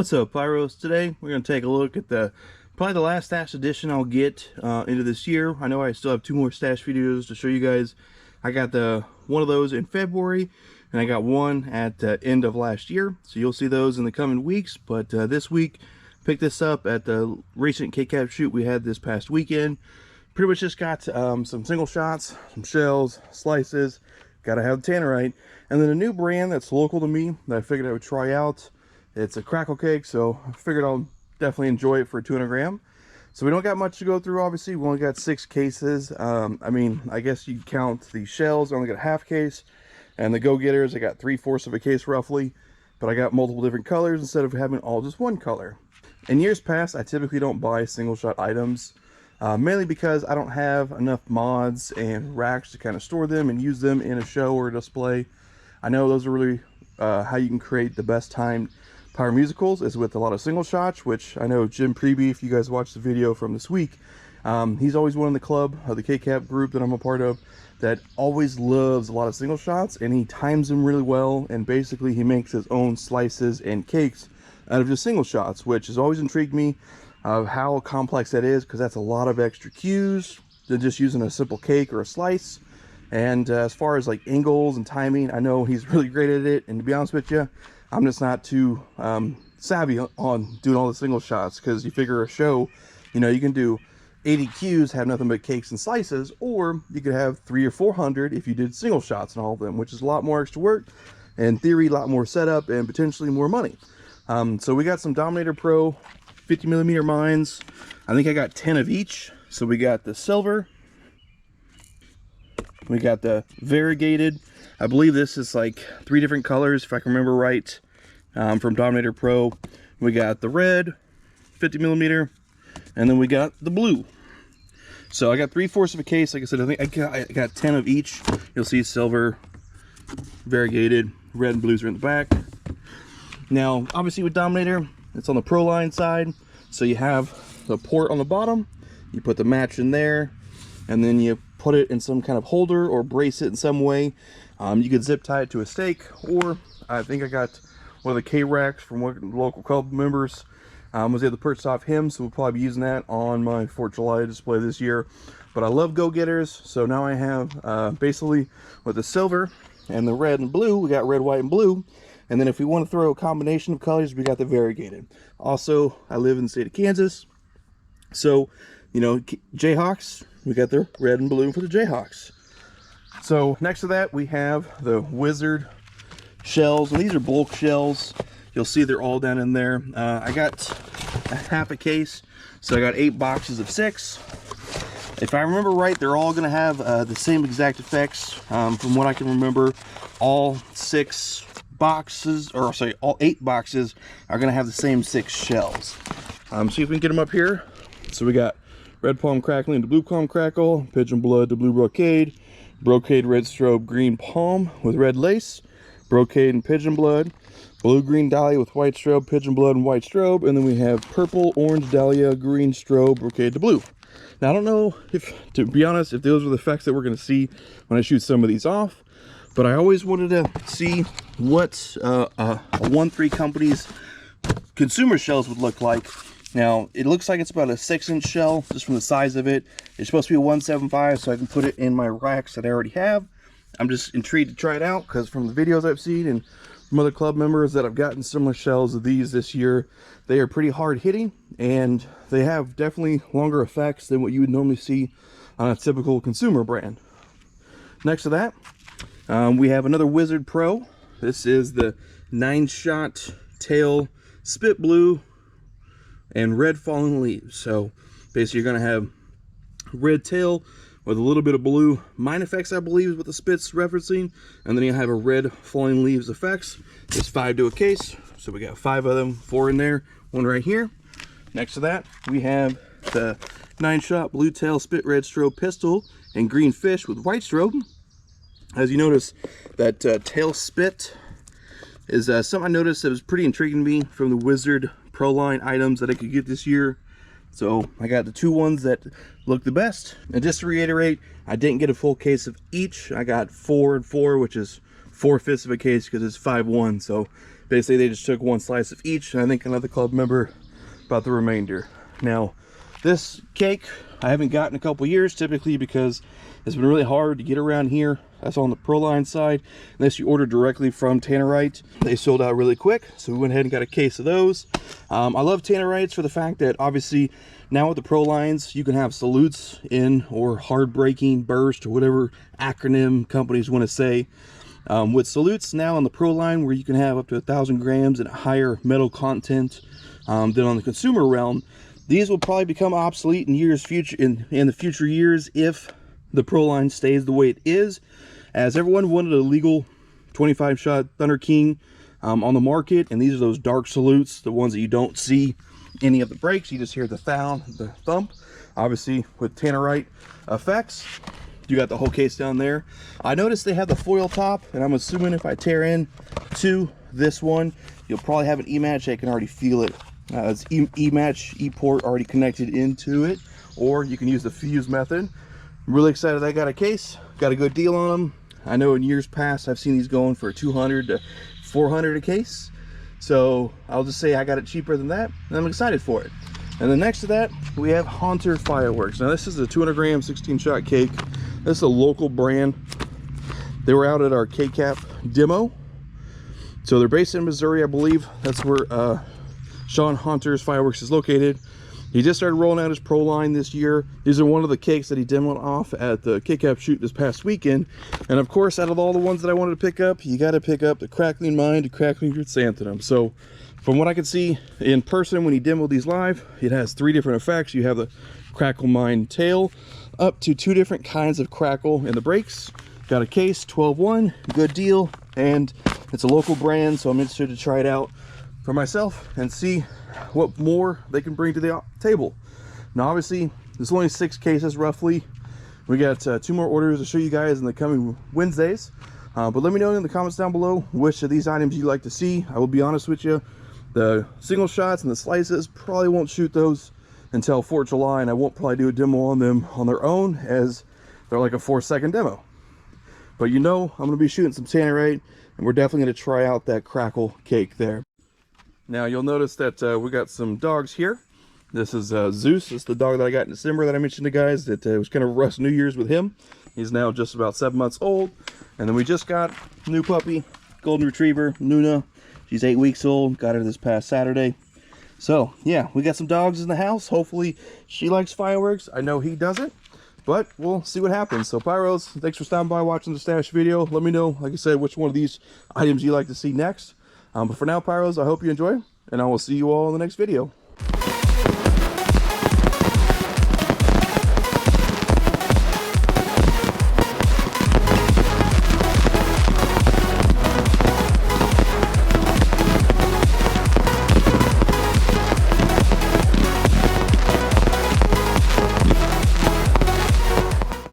What's up, Pyros? Today we're going to take a look at probably the last stash edition I'll get into this year. I know I still have two more stash videos to show you guys. I got one of those in February, and I got one at the end of last year. So you'll see those in the coming weeks. But this week, picked this up at the recent K-Cap shoot we had this past weekend. Pretty much just got some single shots, some shells, slices. Got to have the tannerite. And then a new brand that's local to me that I figured I would try out. It's a crackle cake, so I figured I'll definitely enjoy it for a 200 gram. So we don't got much to go through, obviously. We only got 6 cases. I mean, I guess you count the shells, I only got a half case. And the go-getters, I got 3/4 of a case roughly. But I got multiple different colors instead of having all just one color. In years past, I typically don't buy single shot items. Mainly because I don't have enough mods and racks to kind of store them and use them in a show or a display. I know those are really how you can create the best timed Pyro musicals is with a lot of single shots, which I know Jim Preby, if you guys watched the video from this week, he's always one in the club of the K-Cap group that I'm a part of that always loves a lot of single shots, and he times them really well, and basically he makes his own slices and cakes out of just single shots, which has always intrigued me of how complex that is, because that's a lot of extra cues than just using a simple cake or a slice. And as far as like angles and timing, I know he's really great at it, and to be honest with you, I'm just not too savvy on doing all the single shots, because you figure a show, you know, you can do 80 cues, have nothing but cakes and slices, or you could have 300 or 400 if you did single shots and all of them, which is a lot more extra work, and in theory, a lot more setup and potentially more money. So we got some Dominator Pro 50mm mines. I think I got 10 of each. So we got the silver, we got the variegated. I believe this is like 3 different colors, if I can remember right, from Dominator Pro. We got the red, 50mm, and then we got the blue. So I got 3/4 of a case. Like I said, I think I got 10 of each. You'll see silver, variegated, red and blues are in the back. Now, obviously with Dominator, it's on the Pro line side. So you have the port on the bottom, you put the match in there, and then you put it in some kind of holder or brace it in some way. You could zip tie it to a stake, or I think I got one of the K-Racks from one of the local club members. Was able to purchase off him, so we'll probably be using that on my 4th of July display this year. But I love go-getters, so now I have basically with the silver and the red and blue, we got red, white, and blue. And then if we want to throw a combination of colors, we got the variegated. Also, I live in the state of Kansas, so, you know, Jayhawks, we got the red and blue for the Jayhawks. So next to that, we have the Wizard shells, and these are bulk shells. You'll see they're all down in there. I got a half a case, so I got 8 boxes of 6. If I remember right, they're all gonna have the same exact effects. From what I can remember, all 6 boxes, or sorry, all 8 boxes are gonna have the same 6 shells. See if we can get them up here. So we got red palm crackling to blue palm crackle, pigeon blood to blue brocade, brocade red strobe green palm with red lace, brocade and pigeon blood, blue green dahlia with white strobe, pigeon blood and white strobe, and then we have purple orange dahlia green strobe brocade to blue. Now I don't know if, to be honest, if those are the effects that we're going to see when I shoot some of these off, but I always wanted to see what a 1-3 company's consumer shells would look like. Now, it looks like it's about a 6-inch shell, just from the size of it. It's supposed to be a 175, so I can put it in my racks that I already have. I'm just intrigued to try it out, because from the videos I've seen and from other club members that have gotten similar shells of these this year, they are pretty hard hitting, and they have definitely longer effects than what you would normally see on a typical consumer brand. Next to that, we have another Wizard Pro. This is the 9-shot tail spit blue and red fallen leaves. So basically you're going to have red tail with a little bit of blue mine effects, I believe is what the spit's referencing, and then you have a red falling leaves effects. There's 5 to a case, so we got 5 of them, 4 in there, 1 right here. Next to that, we have the 9-shot blue tail spit red strobe pistol and green fish with white strobe. As you notice, that tail spit is something I noticed that was pretty intriguing to me from the Wizard Pro line items that I could get this year. So I got the 2 ones that look the best. And just to reiterate, I didn't get a full case of each. I got 4 and 4, which is 4/5 of a case because it's 5/1. So Basically, they just took one slice of each, and I think another club member about the remainder. Now, this cake I haven't gotten in a couple years, typically because it's been really hard to get around here. That's on the Proline side. Unless you order directly from Tannerite, they sold out really quick, so we went ahead and got a case of those. I love Tannerites for the fact that obviously now with the Pro lines, you can have salutes in, or hard breaking, burst, or whatever acronym companies want to say. With salutes now on the Pro line, where you can have up to 1,000 grams and higher metal content than on the consumer realm, these will probably become obsolete in the future years if the Pro line stays the way it is, as everyone wanted a legal 25 shot Thunder King on the market, and these are those dark salutes, the ones that you don't see any of the breaks, you just hear the thump. Obviously with Tannerite effects, you got the whole case down there. I noticed they have the foil top, and I'm assuming if I tear in to this one, you'll probably have an E-match. I can already feel it. It's E-match E-port already connected into it, or you can use the fuse method. I'm really excited I got a case, got a good deal on them. I know in years past I've seen these going for 200 to 400 a case, so I'll just say I got it cheaper than that, and I'm excited for it. And then next to that, we have Haunter Fireworks. Now this is a 200 gram 16 shot cake. This is a local brand. They were out at our K-Cap demo, so they're based in Missouri, I believe. That's where Sean Haunter's Fireworks is located. He just started rolling out his Pro line this year. These are one of the cakes that he demoed off at the K-Cap shoot this past weekend. And of course, out of all the ones that I wanted to pick up, you got to pick up the Crackling Mind, the Crackling Chrysanthemum. So from what I could see in person when he demoed these live, it has 3 different effects. You have the Crackle Mind tail, up to 2 different kinds of crackle in the brakes. Got a case, 12-1, good deal, and it's a local brand, so I'm interested to try it out for myself and see what more they can bring to the table. Now obviously there's only 6 cases roughly. We got 2 more orders to show you guys in the coming Wednesdays, but let me know in the comments down below which of these items you'd like to see. I will be honest with you, the single shots and the slices, probably won't shoot those until 4th of July, and I won't probably do a demo on them on their own, as they're like a 4-second demo. But you know I'm going to be shooting some Tannerite, and we're definitely going to try out that crackle cake there. Now you'll notice that we got some dogs here. This is Zeus. This is the dog that I got in December that I mentioned to guys that was kind of a rough New Year's with him. He's now just about 7 months old. And then we just got a new puppy, Golden Retriever, Luna. She's 8 weeks old. Got her this past Saturday. So yeah, we got some dogs in the house. Hopefully she likes fireworks. I know he doesn't, but we'll see what happens. So Pyros, thanks for stopping by watching the stash video. Let me know, like I said, which one of these items you'd like to see next. But for now, Pyros, I hope you enjoy, and I will see you all in the next video.